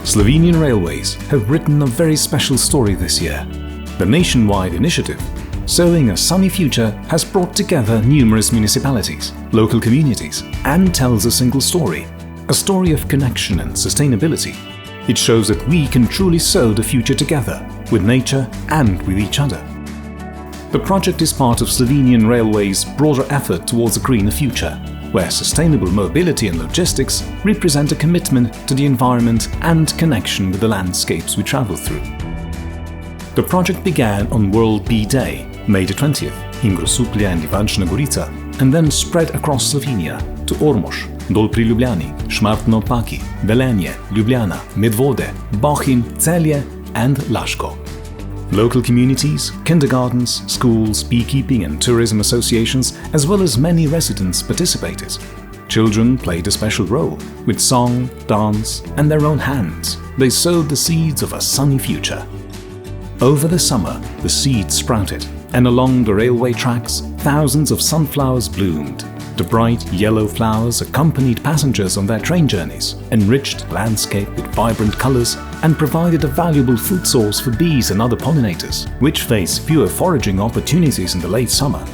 Slovenian Railways have written a very special story this year. The nationwide initiative, Sowing a Sunny Future, has brought together numerous municipalities, local communities, and tells a single story, a story of connection and sustainability. It shows that we can truly sow the future together, with nature and with each other. The project is part of Slovenian Railways' broader effort towards a greener future, where sustainable mobility and logistics represent a commitment to the environment and connection with the landscapes we travel through. The project began on World Bee Day, May the 20th, in Grosuplje and Ivančna Gorica, and then spread across Slovenia to Ormož, pri Ljubljani, Šmartno, Paki, Velenje, Ljubljana, Medvode, Bohinj, Celje, and Laško. Local communities, kindergartens, schools, beekeeping and tourism associations, as well as many residents participated. Children played a special role. With song, dance and their own hands, they sowed the seeds of a sunny future. Over the summer, the seeds sprouted, and along the railway tracks, thousands of sunflowers bloomed. The bright yellow flowers accompanied passengers on their train journeys, enriched the landscape with vibrant colors, and provided a valuable food source for bees and other pollinators, which face fewer foraging opportunities in the late summer.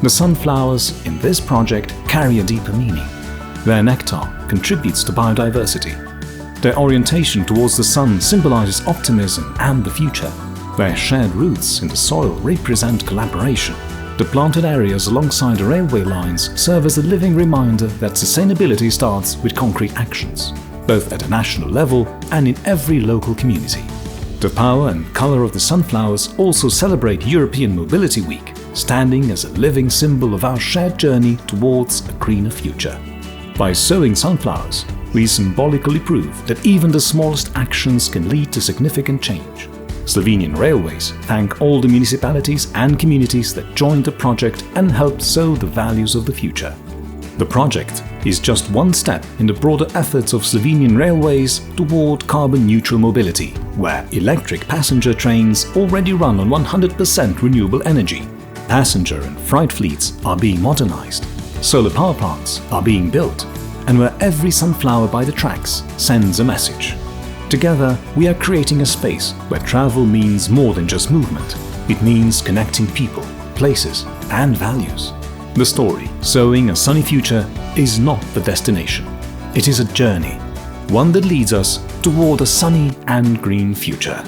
The sunflowers in this project carry a deeper meaning. Their nectar contributes to biodiversity. Their orientation towards the sun symbolizes optimism and the future. Their shared roots in the soil represent collaboration. The planted areas alongside the railway lines serve as a living reminder that sustainability starts with concrete actions, both at a national level and in every local community. The power and color of the sunflowers also celebrate European Mobility Week, standing as a living symbol of our shared journey towards a greener future. By sowing sunflowers, we symbolically prove that even the smallest actions can lead to significant change. Slovenian Railways thank all the municipalities and communities that joined the project and helped sow the values of the future. The project is just one step in the broader efforts of Slovenian Railways toward carbon-neutral mobility, where electric passenger trains already run on 100% renewable energy. Passenger and freight fleets are being modernized, solar power plants are being built, and where every sunflower by the tracks sends a message. Together, we are creating a space where travel means more than just movement. It means connecting people, places, and values. The story, Sowing a Sunny Future, is not the destination. It is a journey, one that leads us toward a sunny and green future.